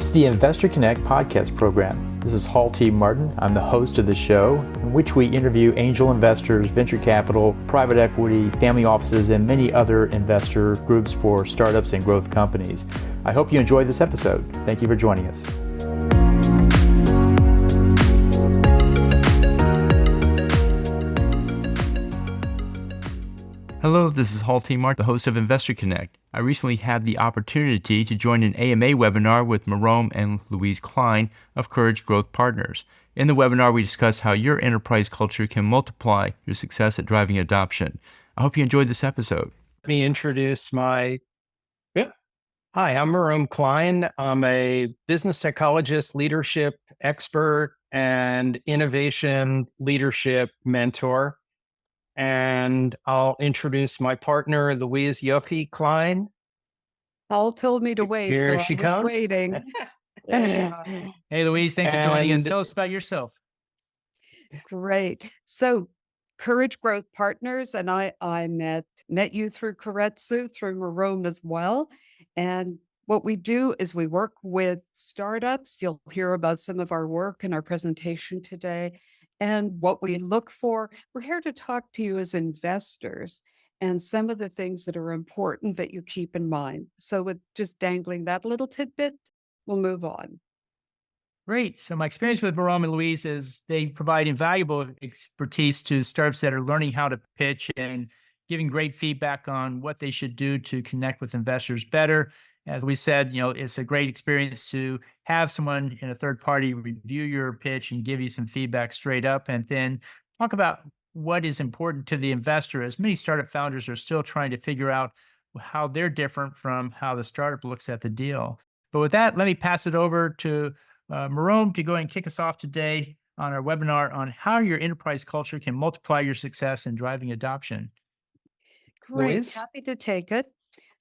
is the Investor Connect podcast program. This is Hall T. Martin. I'm the host of the show, in which we interview angel investors, venture capital, private equity, family offices, and many other investor groups for startups and growth companies. I hope you enjoyed this episode. Thank you for joining us. Hello, this is Hall T. Martin, the host of Investor Connect. I recently had the opportunity to join an AMA webinar with Merom and Louise Klein of Courage Growth Partners. In the webinar, we discuss how your enterprise culture can multiply your success at driving adoption. I hope you enjoyed this episode. Let me introduce Hi, I'm Merom Klein. I'm a business psychologist, leadership expert, and innovation leadership mentor. And I'll introduce my partner, Louise Klein. Paul told me to wait, Here so she I was comes. waiting. Hey, Louise, thanks for joining us. Tell us about yourself. Great. So Courage Growth Partners, and I met you through Keiretsu, through Merom as well. And what we do is we work with startups. You'll hear about some of our work in our presentation today. And what we look for, we're here to talk to you as investors and some of the things that are important that you keep in mind. So with just dangling that little tidbit, we'll move on. Great. So my experience with Merom and Louise is they provide invaluable expertise to startups that are learning how to pitch and giving great feedback on what they should do to connect with investors better. As we said, it's a great experience to have someone in a third party review your pitch and give you some feedback straight up, and then talk about what is important to the investor, as many startup founders are still trying to figure out how they're different from how the startup looks at the deal. But with that, let me pass it over to Merom to go and kick us off today on our webinar on how your enterprise culture can multiply your success in driving adoption. Great. Louise? Happy to take it.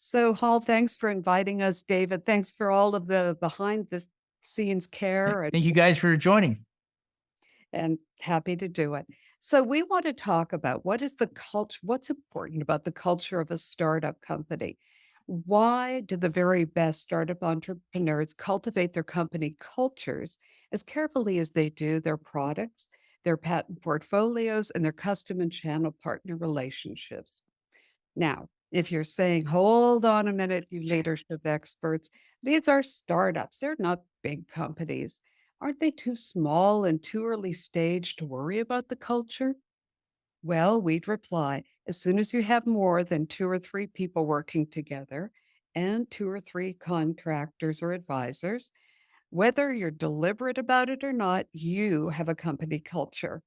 So, Hall, thanks for inviting us. David, thanks for all of the behind the scenes care. Thank you guys for joining. And happy to do it. So we want to talk about what is the culture, what's important about the culture of a startup company. Why do the very best startup entrepreneurs cultivate their company cultures as carefully as they do their products, their patent portfolios, and their custom and channel partner relationships? Now, if you're saying, hold on a minute, you leadership experts, these are startups, they're not big companies. Aren't they too small and too early stage to worry about the culture? Well, we'd reply, as soon as you have more than 2 or 3 people working together and 2 or 3 contractors or advisors, whether you're deliberate about it or not, you have a company culture.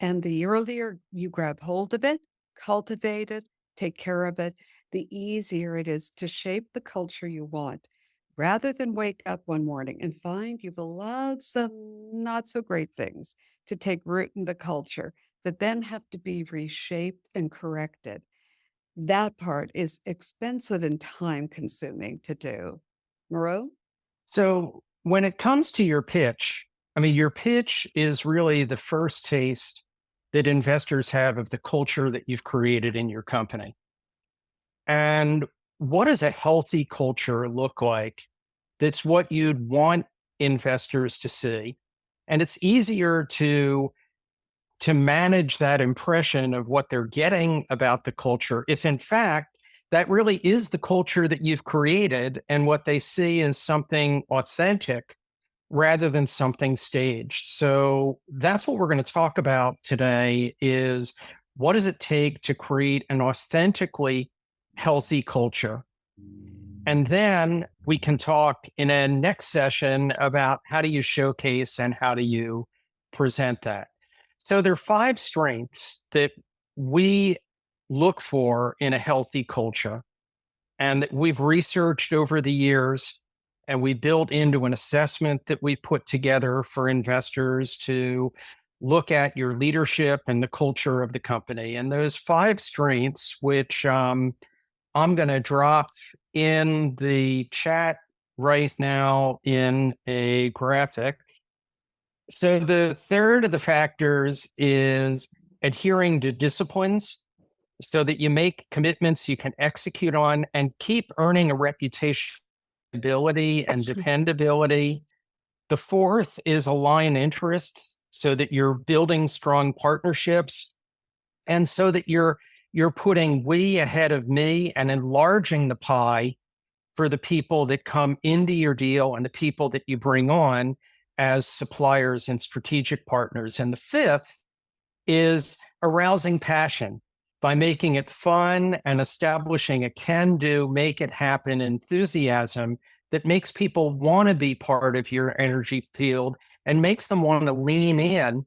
And the earlier you grab hold of it, cultivate it, take care of it, the easier it is to shape the culture you want, rather than wake up one morning and find you've allowed some not so great things to take root in the culture that then have to be reshaped and corrected. That part is expensive and time consuming to do. Moreau? So when it comes to your pitch, your pitch is really the first taste that investors have of the culture that you've created in your company. And what does a healthy culture look like? That's what you'd want investors to see. And it's easier to manage that impression of what they're getting about the culture if in fact that really is the culture that you've created, and what they see is something authentic rather than something staged. So that's what we're going to talk about today, is what does it take to create an authentically healthy culture? And then we can talk in a next session about how do you showcase and how do you present that. So there are 5 strengths that we look for in a healthy culture, and that we've researched over the years, and we built into an assessment that we put together for investors to look at your leadership and the culture of the company. And those 5 strengths, which I'm going to drop in the chat right now in a graphic. So the third of the factors is adhering to disciplines so that you make commitments you can execute on and keep earning a reputation reliability and dependability. The fourth is align interests so that you're building strong partnerships and so that you're putting we ahead of me and enlarging the pie for the people that come into your deal and the people that you bring on as suppliers and strategic partners. And the fifth is arousing passion by making it fun and establishing a can-do, make it happen enthusiasm that makes people want to be part of your energy field and makes them want to lean in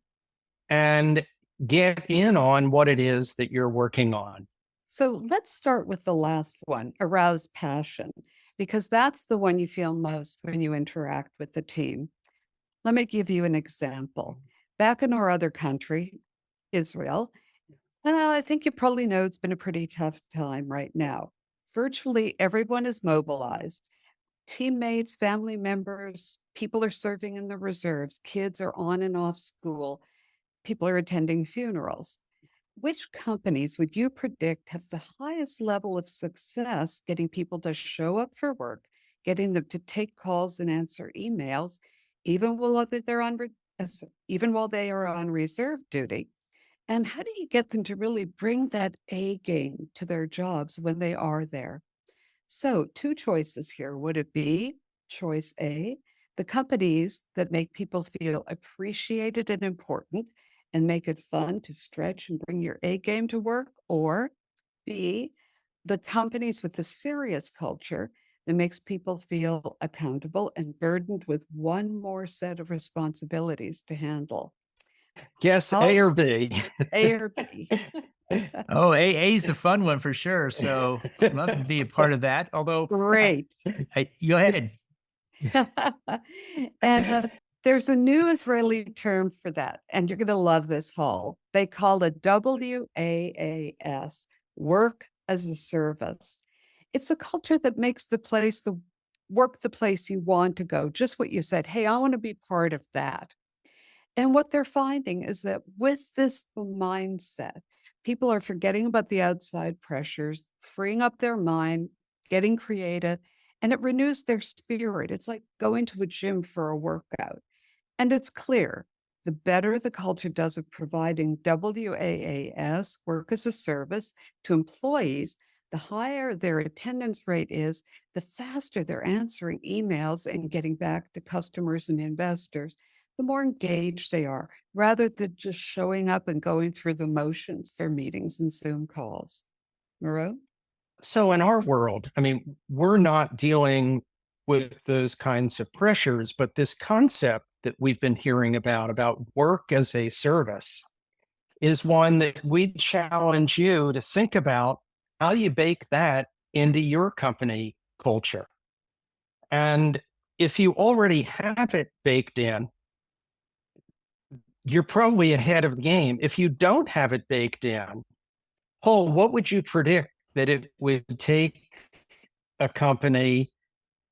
and get in on what it is that you're working on. So let's start with the last one, arouse passion, because that's the one you feel most when you interact with the team. Let me give you an example. Back in our other country, Israel, I think you probably know it's been a pretty tough time right now. Virtually everyone is mobilized. Teammates, family members, people are serving in the reserves, kids are on and off school, people are attending funerals. Which companies would you predict have the highest level of success getting people to show up for work, getting them to take calls and answer emails, even while even while they are on reserve duty? And how do you get them to really bring that A game to their jobs when they are there? So, two choices here. Would it be choice A, the companies that make people feel appreciated and important and make it fun to stretch and bring your A game to work? Or B, the companies with the serious culture that makes people feel accountable and burdened with one more set of responsibilities to handle? Guess A or B. A or B? Oh, A is the fun one for sure. So love to be a part of that. Although, Great. go ahead. And there's a new Israeli term for that, and you're going to love this, Hall. They call it WAAS, work as a service. It's a culture that makes the work the place you want to go. Just what you said. Hey, I want to be part of that. And what they're finding is that with this mindset, people are forgetting about the outside pressures, freeing up their mind, getting creative, and it renews their spirit. It's like going to a gym for a workout. And it's clear the better the culture does of providing WAAS, work as a service, to employees, the higher their attendance rate is, the faster they're answering emails and getting back to customers and investors, the more engaged they are, rather than just showing up and going through the motions for meetings and Zoom calls. Merom? So in our world, I mean, we're not dealing with those kinds of pressures, but this concept that we've been hearing about work as a service, is one that we challenge you to think about how you bake that into your company culture. And if you already have it baked in, you're probably ahead of the game. If you don't have it baked in, Paul, what would you predict that it would take a company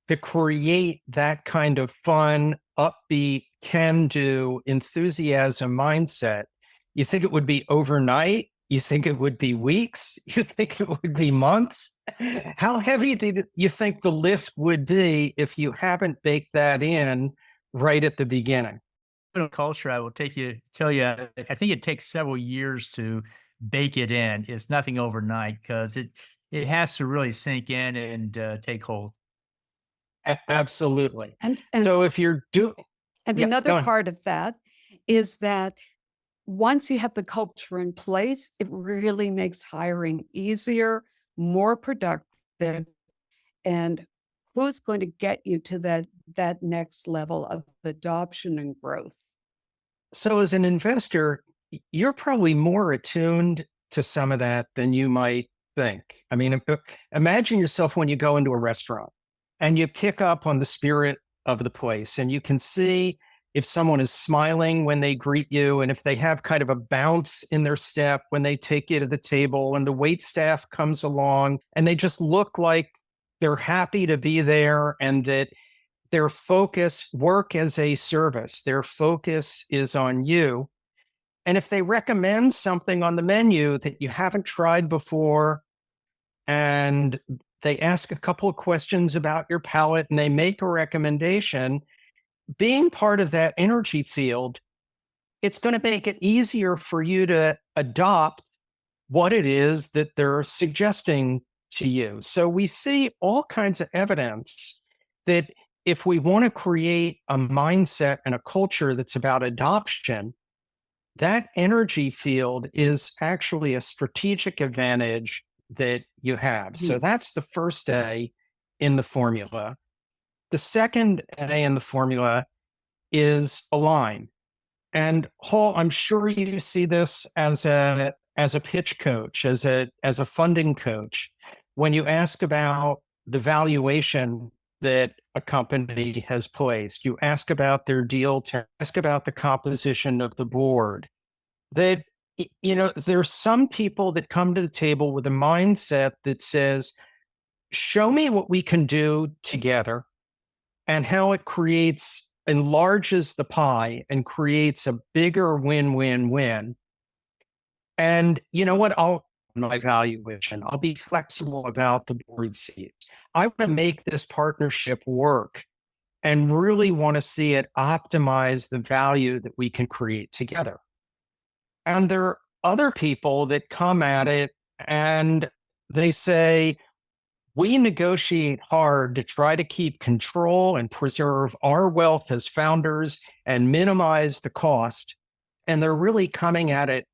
to create that kind of fun, upbeat, can-do, enthusiasm mindset? You think it would be overnight? You think it would be weeks? You think it would be months? How heavy do you think the lift would be if you haven't baked that in right at the beginning? Culture, I will tell you, I think it takes several years to bake it in. It's nothing overnight because it has to really sink in and take hold. Absolutely. And So if you're doing, And yeah, go another on. part of that is that once you have the culture in place, it really makes hiring easier, more productive, and who's going to get you to that next level of adoption and growth? So as an investor, you're probably more attuned to some of that than you might think. I mean, imagine yourself when you go into a restaurant and you pick up on the spirit of the place and you can see if someone is smiling when they greet you and if they have kind of a bounce in their step when they take you to the table and the wait staff comes along and they just look like they're happy to be there and that their focus, work as a service, their focus is on you. And if they recommend something on the menu that you haven't tried before and they ask a couple of questions about your palette, and they make a recommendation. Being part of that energy field, it's going to make it easier for you to adopt what it is that they're suggesting to you. So we see all kinds of evidence that if we want to create a mindset and a culture that's about adoption, that energy field is actually a strategic advantage that you have. So that's the first A in the formula. The second A in the formula is align. And Hall, I'm sure you see this as a pitch coach, as a funding coach. When you ask about the valuation that a company has placed, you ask about their deal, ask about the composition of the board. That there's some people that come to the table with a mindset that says, "Show me what we can do together," and how it enlarges the pie and creates a bigger win-win-win. And you know what? My valuation, I'll be flexible about the board seats. I want to make this partnership work and really want to see it optimize the value that we can create together. And there are other people that come at it and they say, we negotiate hard to try to keep control and preserve our wealth as founders and minimize the cost. And they're really coming at it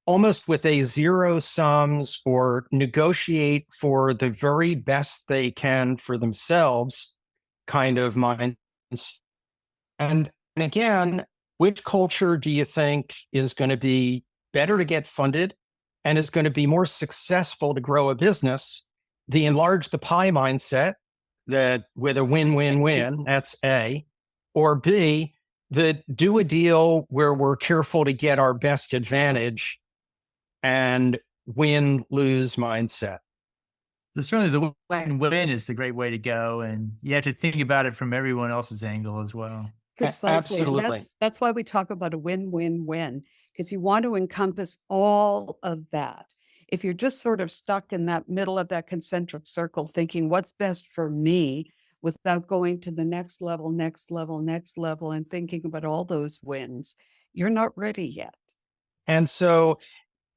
almost with a zero sums or negotiate for the very best they can for themselves kind of mind. And again, which culture do you think is going to be better to get funded and is going to be more successful to grow a business? The enlarge the pie mindset, that with a win-win-win, that's A, or B, the do a deal where we're careful to get our best advantage and win-lose mindset. So certainly the win-win is the great way to go. And you have to think about it from everyone else's angle as well. Precisely. And Absolutely. That's why we talk about a win-win-win, because you want to encompass all of that. If you're just sort of stuck in that middle of that concentric circle, thinking what's best for me without going to the next level, and thinking about all those wins, you're not ready yet. And so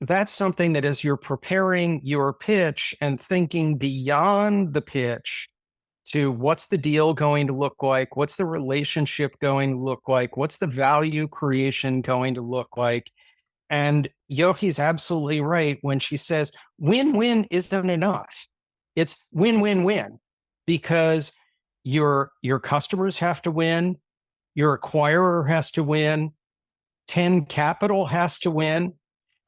that's something that as you're preparing your pitch and thinking beyond the pitch to what's the deal going to look like, what's the relationship going to look like, what's the value creation going to look like. And Yohi's absolutely right when she says win-win isn't enough. It's win-win-win, because your customers have to win, your acquirer has to win, 10 Capital has to win.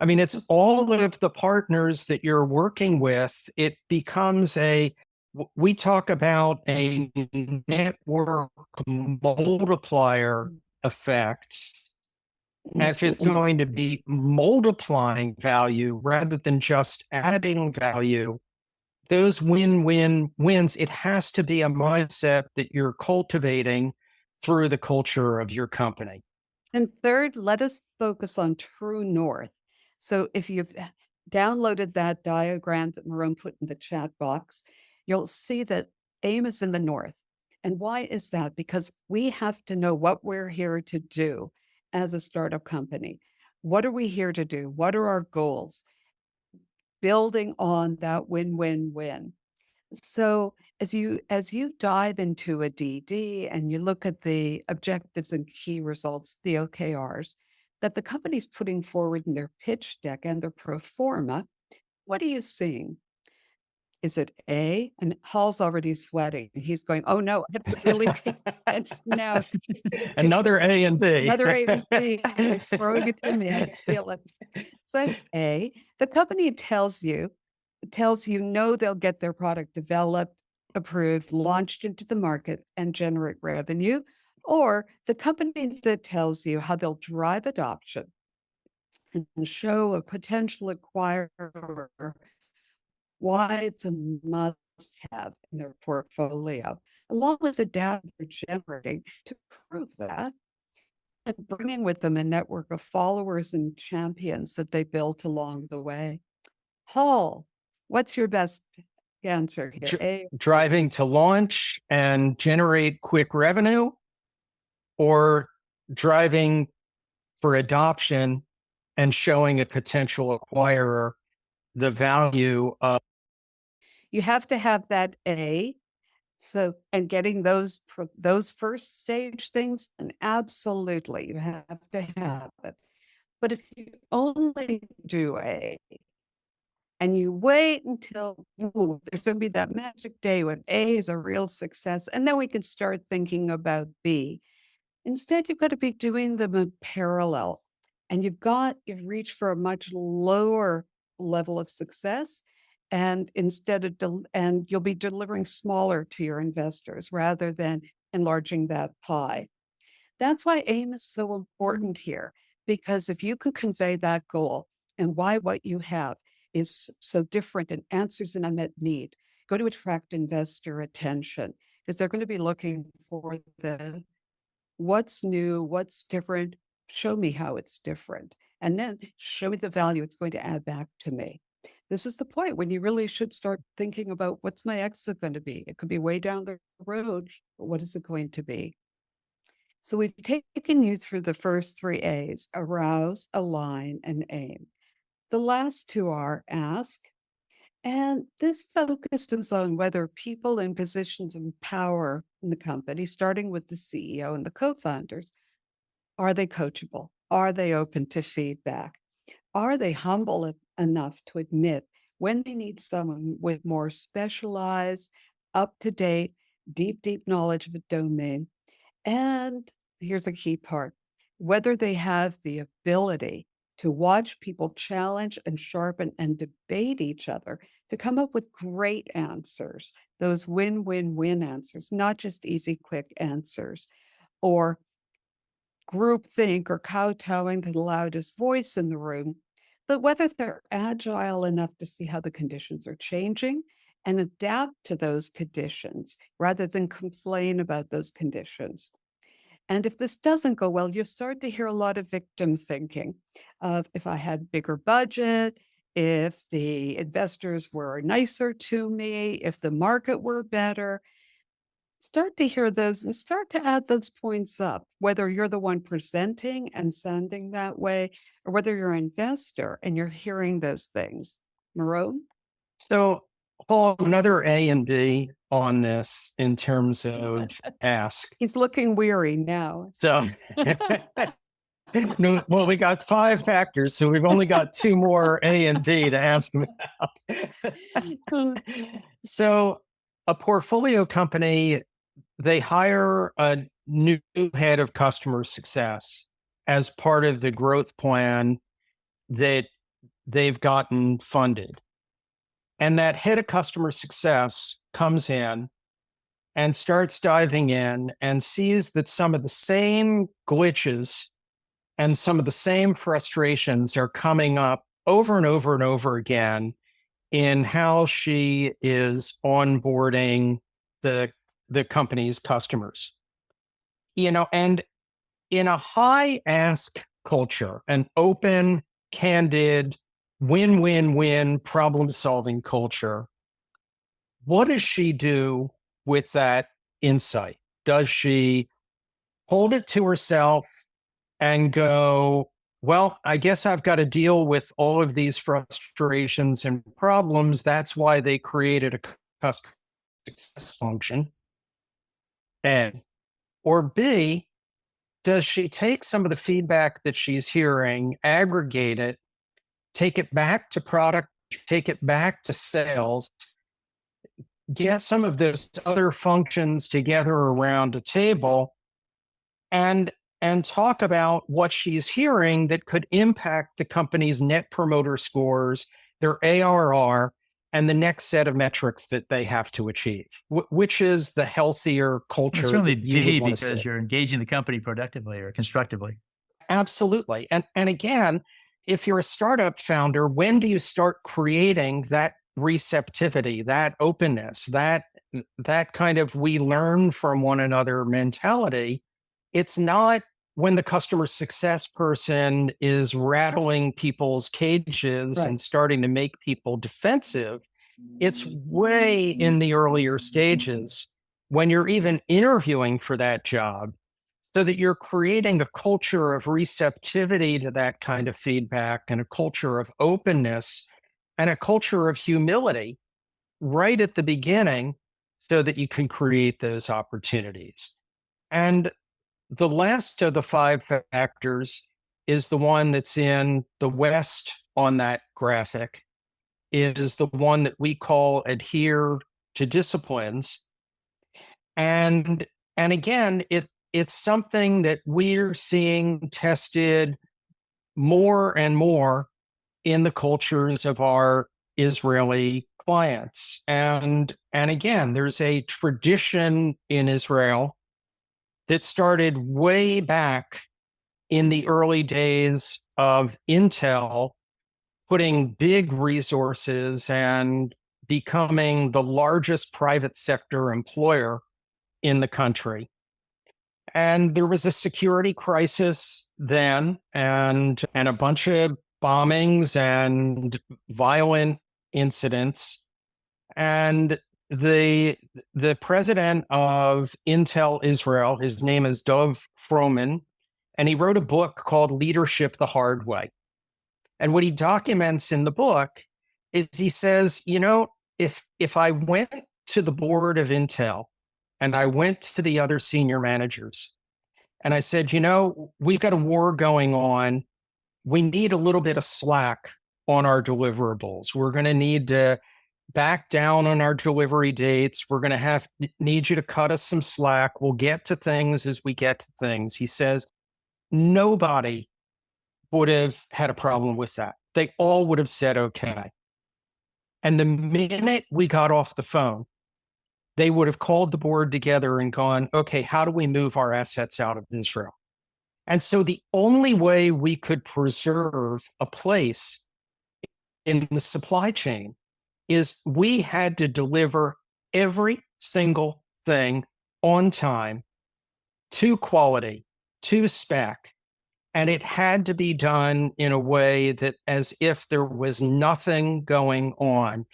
I mean, it's all of the partners that you're working with. It becomes we talk about a network multiplier effect. If it's going to be multiplying value rather than just adding value, those win-win-wins, it has to be a mindset that you're cultivating through the culture of your company. And third, let us focus on true north. So if you've downloaded that diagram that Merom put in the chat box, you'll see that AIM is in the north. And why is that? Because we have to know what we're here to do as a startup company. What are we here to do? What are our goals? Building on that win-win-win. So as you dive into a DD and you look at the objectives and key results, the OKRs, that the company's putting forward in their pitch deck and their pro forma, what are you seeing? Is it A? And Hall's already sweating. He's going, oh no, I have to really now. Another A and B. Another A and B. They're throwing it to me. I feel it. So A, the company tells you no, they'll get their product developed, approved, launched into the market, and generate revenue. Or the company that tells you how they'll drive adoption and show a potential acquirer why it's a must-have in their portfolio, along with the data they're generating to prove that, and bringing with them a network of followers and champions that they built along the way. Hall, what's your best answer here. A. Driving to launch and generate quick revenue, or driving for adoption and showing a potential acquirer the value of. You have to have that A. So, and getting those first stage things, and absolutely you have to have it. But if you only do A and you wait until there's going to be that magic day when A is a real success, and then we can start thinking about B. Instead, you've got to be doing them in parallel, and you've reached for a much lower level of success. And instead of, and you'll be delivering smaller to your investors rather than enlarging that pie. That's why AIM is so important here, because if you can convey that goal and why what you have is so different and answers an unmet need, go to attract investor attention, because they're going to be looking for the what's new, what's different, show me how it's different, and then show me the value it's going to add back to me. This is the point when you really should start thinking about what's my exit going to be. It could be way down the road, but what is it going to be? So we've taken you through the first 3 A's: arouse, align, and aim. The last 2 are ask. And this focuses on whether people in positions of power in the company, starting with the CEO and the co-founders, are they coachable? Are they open to feedback? Are they humble enough to admit when they need someone with more specialized, up-to-date, deep knowledge of a domain? And here's a key part: whether they have the ability to watch people challenge and sharpen and debate each other to come up with great answers, those win-win-win answers, not just easy, quick answers, or groupthink or kowtowing to the loudest voice in the room, but whether they're agile enough to see how the conditions are changing and adapt to those conditions rather than complain about those conditions. And if this doesn't go well, you start to hear a lot of victim thinking of, if I had bigger budget, if the investors were nicer to me, if the market were better. Start to hear those and start to add those points up, whether you're the one presenting and sounding that way, or whether you're an investor and you're hearing those things. Merom? So, Paul, another A and B on this in terms of ask. He's looking weary now. So, no, well, we got 5 factors, so we've only got 2 more A and B to ask him about. So, a portfolio company, they hire a new head of customer success as part of the growth plan that they've gotten funded. And that head of customer success comes in and starts diving in and sees that some of the same glitches and some of the same frustrations are coming up over and over and over again in how she is onboarding the company's customers. And in a high ask culture, an open, candid, win-win-win problem-solving culture, what does she do with that insight? Does she hold it to herself and go, well, I guess I've got to deal with all of these frustrations and problems. That's why they created a customer success function. And, or B, does she take some of the feedback that she's hearing, aggregate it, take it back to product, take it back to sales, get some of those other functions together around a table, and talk about what she's hearing that could impact the company's net promoter scores, their ARR, and the next set of metrics that they have to achieve, which is the healthier culture. It's certainly that you B, would want to because see. you're engaging the company productively or constructively. Absolutely. And again, if you're a startup founder, when do you start creating that receptivity, that openness, that kind of we learn from one another mentality? It's not when the customer success person is rattling people's cages Right. and starting to make people defensive. It's way in the earlier stages when you're even interviewing for that job, so that you're creating a culture of receptivity to that kind of feedback and a culture of openness and a culture of humility right at the beginning so that you can create those opportunities. And the last of the five factors is the one that's in the West on that graphic, is the one that we call adhere to disciplines. And again, it's something that we're seeing tested more and more in the cultures of our Israeli clients. And again, there's a tradition in Israel that started way back in the early days of Intel, putting big resources and becoming the largest private sector employer in the country. And there was a security crisis then, and a bunch of bombings and violent incidents. And the president of Intel Israel, his name is Dov Froman, and he wrote a book called Leadership the Hard Way. And what he documents in the book is he says, if I went to the board of Intel and I went to the other senior managers and I said, we've got a war going on. We need a little bit of slack on our deliverables. We're going to need to back down on our delivery dates. We're going to need you to cut us some slack. We'll get to things as we get to things. He says, nobody would have had a problem with that. They all would have said, okay. And the minute we got off the phone, they would have called the board together and gone, okay, how do we move our assets out of Israel? And so the only way we could preserve a place in the supply chain is we had to deliver every single thing on time, to quality, to spec. And it had to be done in a way that as if there was nothing going on.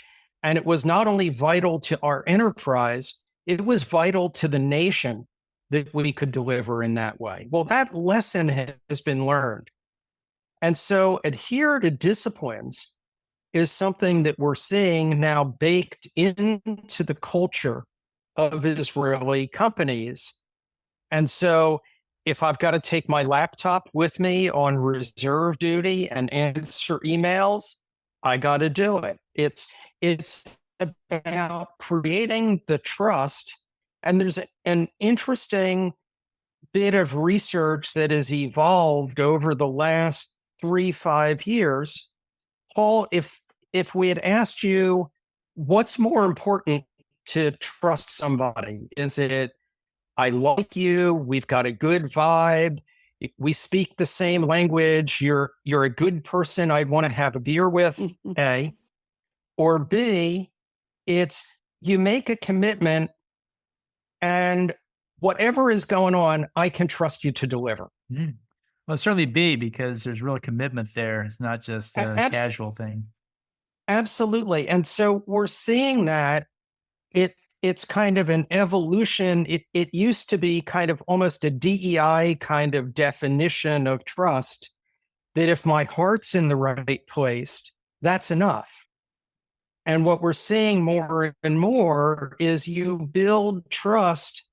And it was not only vital to our enterprise, it was vital to the nation that we could deliver in that way. Well, that lesson has been learned. And so adhere to disciplines is something that we're seeing now baked into the culture of Israeli companies. And so if I've got to take my laptop with me on reserve duty and answer emails, I got to do it. It's about creating the trust. And there's an interesting bit of research that has evolved over the last 3-5 years. Paul, if we had asked you, what's more important to trust somebody? Is it, I like you, we've got a good vibe, we speak the same language, you're a good person I'd want to have a beer with, A, or B, it's you make a commitment and whatever is going on, I can trust you to deliver. Mm. Well, certainly B, because there's real commitment there. It's not just a casual thing. Absolutely. And so we're seeing that it's kind of an evolution. It used to be kind of almost a DEI kind of definition of trust, that if my heart's in the right place, that's enough. And what we're seeing more and more is you build trust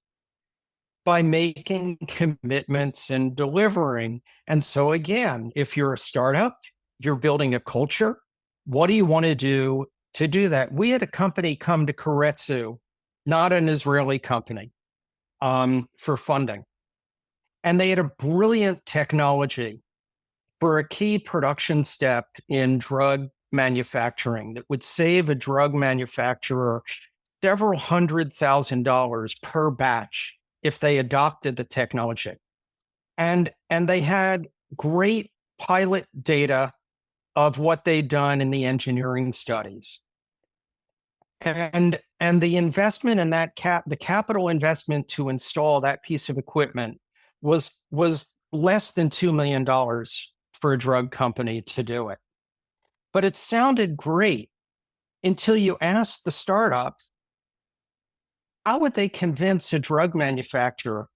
by making commitments and delivering. And so again, if you're a startup, you're building a culture, what do you want to do that? We had a company come to Keiretsu, not an Israeli company, for funding. And they had a brilliant technology for a key production step in drug manufacturing that would save a drug manufacturer several $100,000 per batch if they adopted the technology. And they had great pilot data of what they'd done in the engineering studies. And the investment in that the capital investment to install that piece of equipment was less than $2 million for a drug company to do it. But it sounded great until you ask the startup, how would they convince a drug manufacturer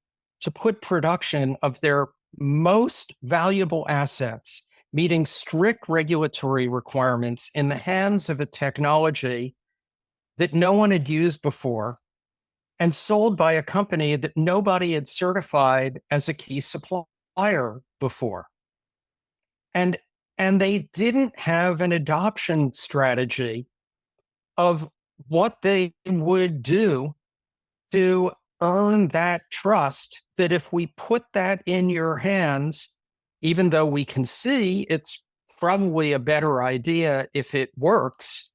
to put production of their most valuable assets, meeting strict regulatory requirements, in the hands of a technology that no one had used before and sold by a company that nobody had certified as a key supplier before? And they didn't have an adoption strategy of what they would do to earn that trust, that if we put that in your hands, even though we can see it's probably a better idea if it works,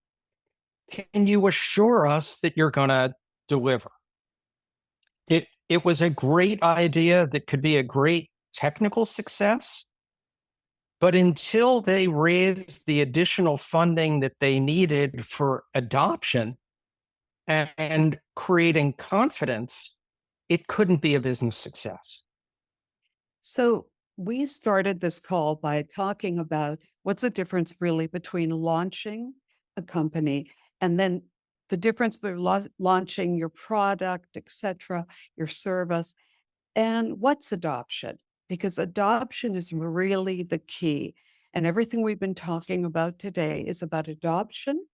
can you assure us that you're going to deliver? It was a great idea that could be a great technical success, but until they raised the additional funding that they needed for adoption and creating confidence, it couldn't be a business success. So we started this call by talking about what's the difference really between launching a company and then the difference between launching your product, etc., your service, and what's adoption? Because adoption is really the key. And everything we've been talking about today is about adoption,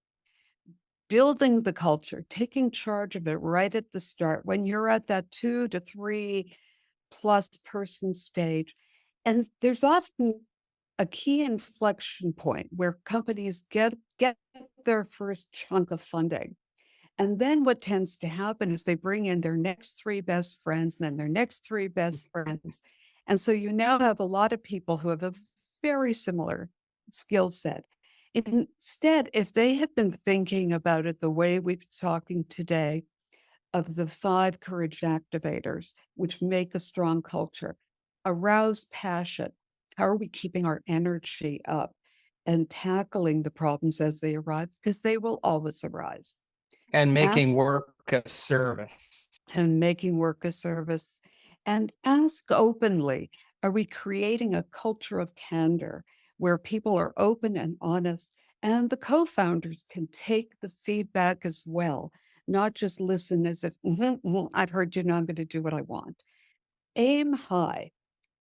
building the culture, taking charge of it right at the start when you're at that 2 to 3 plus person stage. And there's often a key inflection point where companies get their first chunk of funding. And then what tends to happen is they bring in their next 3 best friends, and then their next 3 best friends. And so you now have a lot of people who have a very similar skill set. Instead, if they had been thinking about it the way we've been talking today, of the 5 courage activators, which make a strong culture, arouse passion. How are we keeping our energy up and tackling the problems as they arrive? Because they will always arise. And making Ask work a service. and making work a service. And ask openly, are we creating a culture of candor where people are open and honest, and the co-founders can take the feedback as well, not just listen as if, I've heard you, now I'm going to do what I want. Aim high.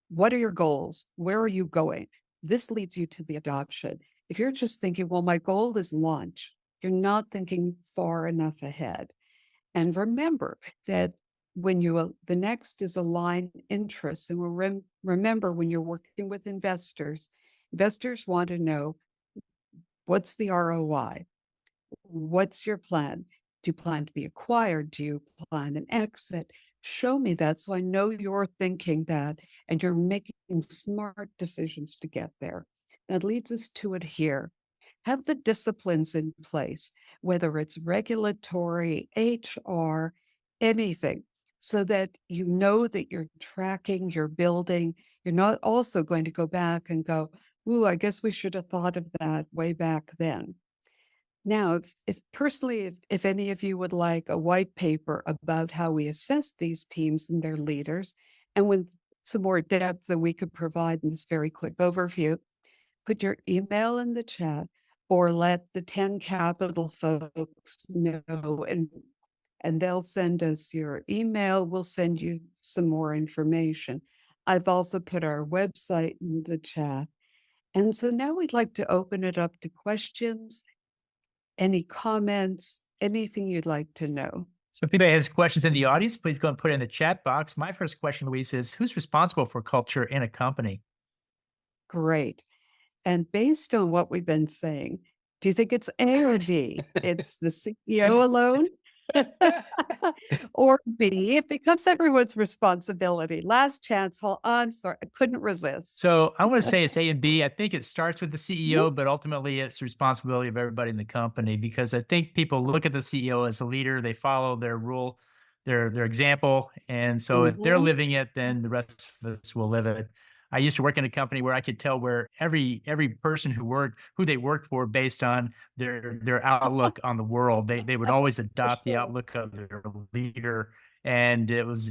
What are your goals? Where are you going? This leads you to the adoption. If you're just thinking, well, my goal is launch, you're not thinking far enough ahead. And remember that when the next is align interests. And remember, when you're working with investors want to know, what's the ROI? What's your plan? Do you plan to be acquired? Do you plan an exit? Show me that so I know you're thinking that and you're making smart decisions to get there. That leads us to adhere. Have the disciplines in place, whether it's regulatory, HR, anything, so that you know that you're tracking, you're building. You're not also going to go back and go, ooh, I guess we should have thought of that way back then. Now, if any of you would like a white paper about how we assess these teams and their leaders, and with some more depth that we could provide in this very quick overview, put your email in the chat or let the 10 Capital folks know, and they'll send us your email. We'll send you some more information. I've also put our website in the chat. And so now we'd like to open it up to questions, any comments, anything you'd like to know. So if anybody has questions in the audience, please go and put it in the chat box. My first question, Louise, is who's responsible for culture in a company? Great. And based on what we've been saying, do you think it's A or B? It's the CEO alone? Or B, if it becomes everyone's responsibility. Last chance, I'm sorry, I couldn't resist. So I want to say it's A and B. I think it starts with the CEO, but ultimately it's the responsibility of everybody in the company, because I think people look at the CEO as a leader. They follow their rule, their example. And so if they're living it, then the rest of us will live it. I used to work in a company where I could tell where every person who they worked for based on their outlook on the world. They would always adopt the outlook of their leader, and it was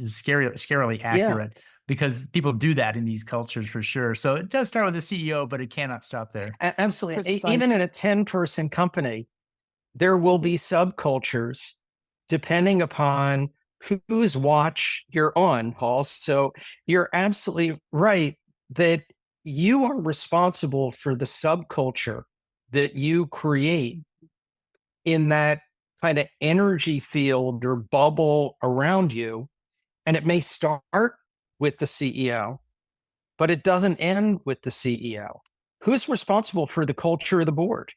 scarily accurate, because people do that in these cultures for sure. So it does start with the CEO, but it cannot stop there. Absolutely. Precisely. Even in a 10-person company, there will be subcultures depending upon whose watch you're on, Paul. So you're absolutely right that you are responsible for the subculture that you create in that kind of energy field or bubble around you. And it may start with the CEO, but it doesn't end with the CEO. Who's responsible for the culture of the board?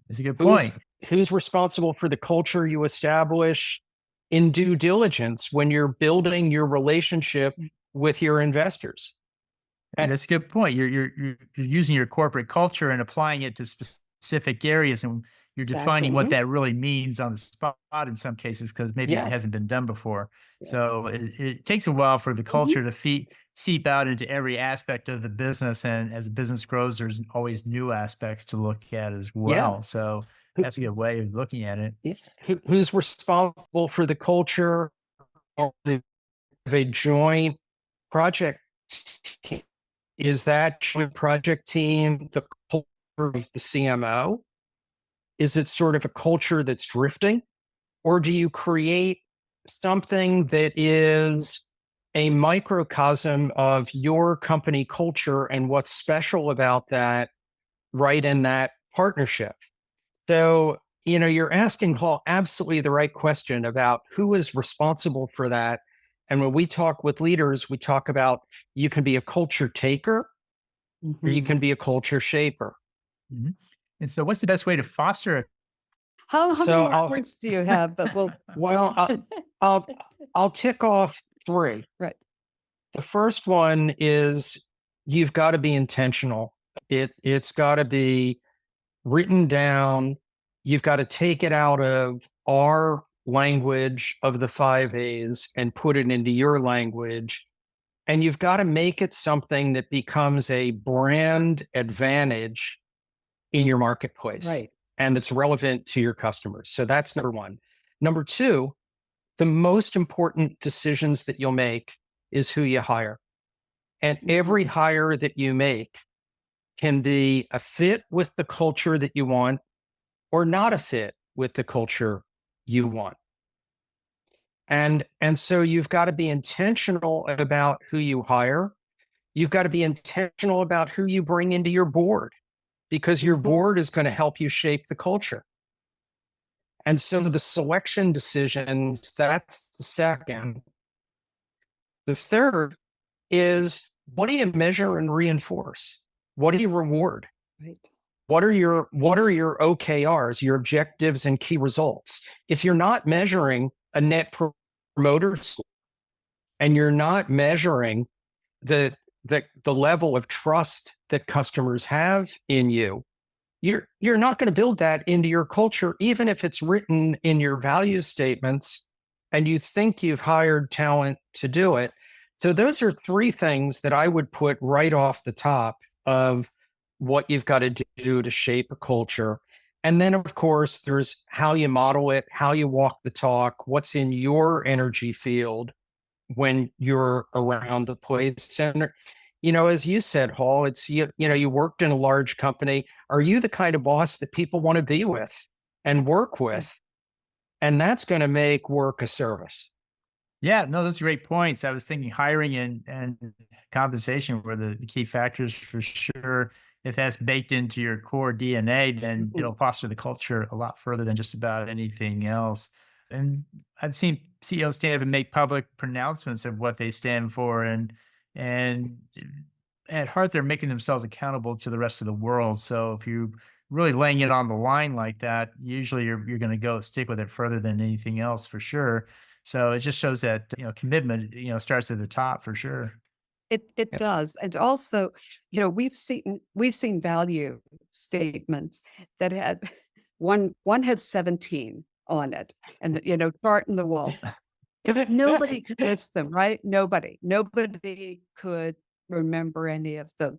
That's a good point. Who's responsible for the culture you establish in due diligence when you're building your relationship with your investors? And that's a good point. You're using your corporate culture and applying it to specific areas, and you're defining what that really means on the spot in some cases, because maybe it hasn't been done before. So it takes a while for the culture to seep out into every aspect of the business, and as the business grows, there's always new aspects to look at as well. So that's a good way of looking at it. Who's responsible for the culture of a joint project team? Is that joint project team the culture of the CMO? Is it sort of a culture that's drifting? Or do you create something that is a microcosm of your company culture and what's special about that right in that partnership? So, you're asking Paul absolutely the right question about who is responsible for that. And when we talk with leaders, we talk about you can be a culture taker or you can be a culture shaper. Mhm. And so what's the best way to foster a How So many more points do you have? But I'll tick off 3. Right. The first one is you've got to be intentional. It's got to be written down. You've got to take it out of our language of the 5 A's and put it into your language. And you've got to make it something that becomes a brand advantage in your marketplace. Right. And it's relevant to your customers. So that's number 1. Number 2, the most important decisions that you'll make is who you hire. And every hire that you make can be a fit with the culture that you want or not a fit with the culture you want. And so you've got to be intentional about who you hire. You've got to be intentional about who you bring into your board, because your board is going to help you shape the culture. And so the selection decisions, that's the second. The third is, what do you measure and reinforce? What do you reward? Right. What are your OKRs, your objectives and key results? If you're not measuring a net promoter score and you're not measuring the level of trust that customers have in you, you're not going to build that into your culture, even if it's written in your value statements and you think you've hired talent to do it. So those are 3 things that I would put right off the top of what you've got to do to shape a culture. And then, of course, there's how you model it, how you walk the talk, what's in your energy field when you're around the place. And as you said, Hall, it's you worked in a large company. Are you the kind of boss that people want to be with and work with? And that's going to make work a service. Yeah, no, those are great points. I was thinking hiring and compensation were the key factors for sure. If that's baked into your core DNA, then it'll foster the culture a lot further than just about anything else. And I've seen CEOs stand up and make public pronouncements of what they stand for, and at heart, they're making themselves accountable to the rest of the world. So if you really laying it on the line like that, usually you're going to go stick with it further than anything else for sure. So it just shows that, commitment, starts at the top for sure. It does. And also, we've seen value statements that had one had 17 on it, and chart in the wall. Nobody could list them, right? Nobody could remember any of them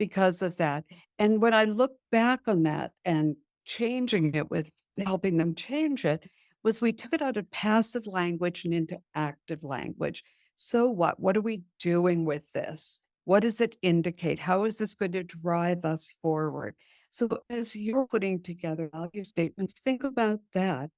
because of that. And when I look back on that and changing it with helping them change it, was we took it out of passive language and into active language. So what? What are we doing with this? What does it indicate? How is this going to drive us forward? So as you're putting together value statements, think about that.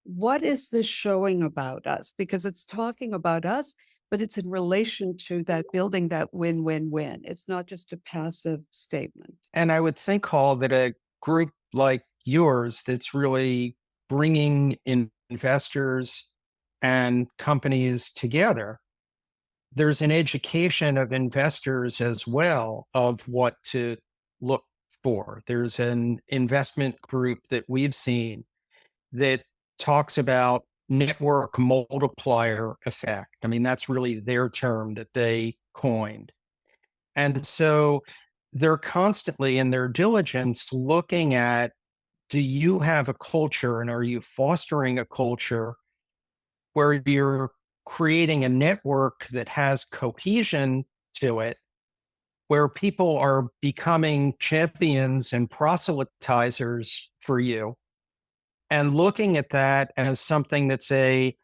What is this showing about us? Because it's talking about us, but it's in relation to that building that win-win-win. It's not just a passive statement. And I would think, Hall, that a group like yours that's really bringing investors and companies together, there's an education of investors as well of what to look for. There's an investment group that we've seen that talks about network multiplier effect. I mean, that's really their term that they coined. And so they're constantly in their diligence looking at, do you have a culture and are you fostering a culture where you're creating a network that has cohesion to it, where people are becoming champions and proselytizers for you, and looking at that as something that's a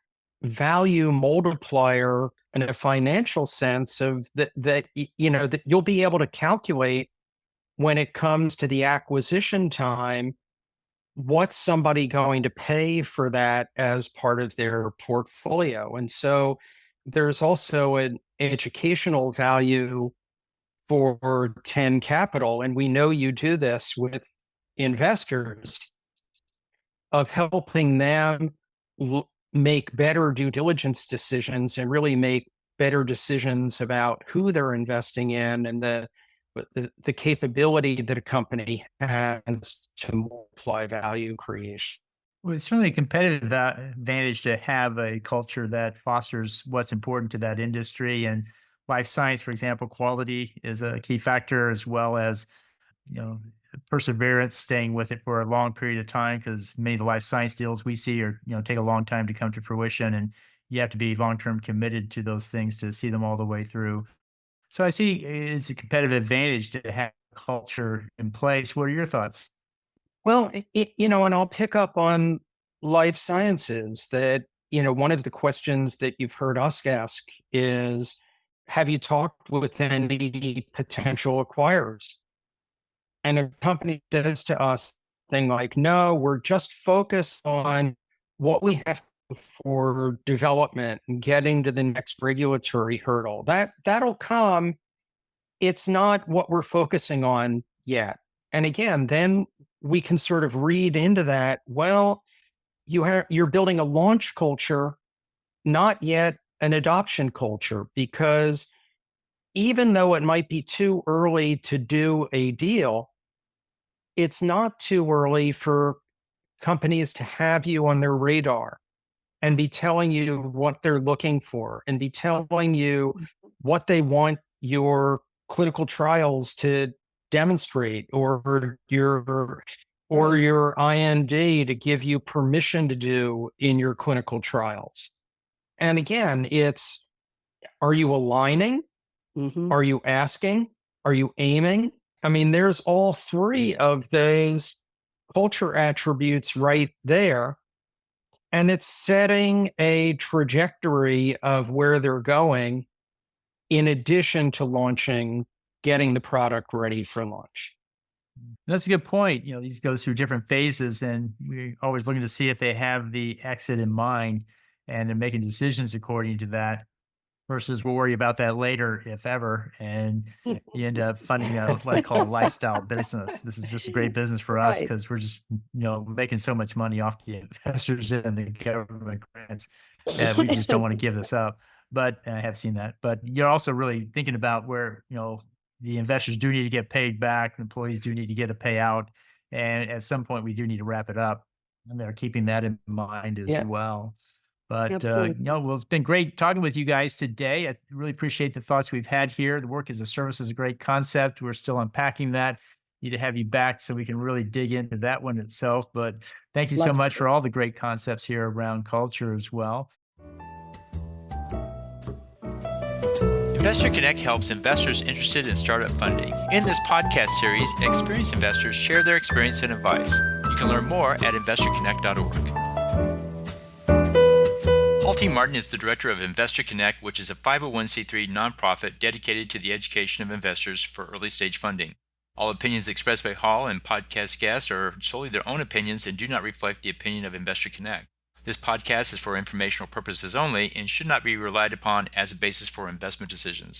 value multiplier in a financial sense of that you'll be able to calculate when it comes to the acquisition time, what's somebody going to pay for that as part of their portfolio. And so there's also an educational value for 10 Capital, and we know you do this with investors, of helping them make better due diligence decisions and really make better decisions about who they're investing in and the capability that a company has to multiply value creation. Well, it's certainly a competitive advantage to have a culture that fosters what's important to that industry. And life science, for example, quality is a key factor, as well as, perseverance, staying with it for a long period of time, because many of the life science deals we see are, take a long time to come to fruition, and you have to be long-term committed to those things to see them all the way through. So I see it's a competitive advantage to have culture in place. What are your thoughts? Well, and I'll pick up on life sciences that, one of the questions that you've heard us ask is, have you talked with any potential acquirers? And a company says to us thing like, no, we're just focused on what we have for development and getting to the next regulatory hurdle. That'll come. It's not what we're focusing on yet. And again, then we can sort of read into that, well, you're building a launch culture, not yet an adoption culture, because even though it might be too early to do a deal, it's not too early for companies to have you on their radar and be telling you what they're looking for and be telling you what they want your clinical trials to demonstrate, or your IND to give you permission to do in your clinical trials. And again, it's, are you aligning? Mhm. Are you asking? Are you aiming? I mean, there's all three of those culture attributes right there. And it's setting a trajectory of where they're going in addition to launching, getting the product ready for launch. That's a good point. These go through different phases, and we're always looking to see if they have the exit in mind, and they're making decisions according to that, versus we'll worry about that later, if ever. And you end up funding what I call a lifestyle business. This is just a great business for us Right. because we're just, making so much money off the investors and the government grants that we just don't want to give this up. But I have seen that. But you're also really thinking about where, the investors do need to get paid back, the employees do need to get a payout. And at some point, we do need to wrap it up. And they're keeping that in mind as Yeah. well. But, Absolutely. well, it's been great talking with you guys today. I really appreciate the thoughts we've had here. The work as a service is a great concept. We're still unpacking that. Need to have you back so we can really dig into that one itself. But thank you so Love much to. for all the great concepts here around culture as well. Investor Connect helps investors interested in startup funding. In this podcast series, experienced investors share their experience and advice. You can learn more at investorconnect.org. T. Martin is the director of Investor Connect, which is a 501c3 nonprofit dedicated to the education of investors for early stage funding. All opinions expressed by Hall and podcast guests are solely their own opinions and do not reflect the opinion of Investor Connect. This podcast is for informational purposes only and should not be relied upon as a basis for investment decisions.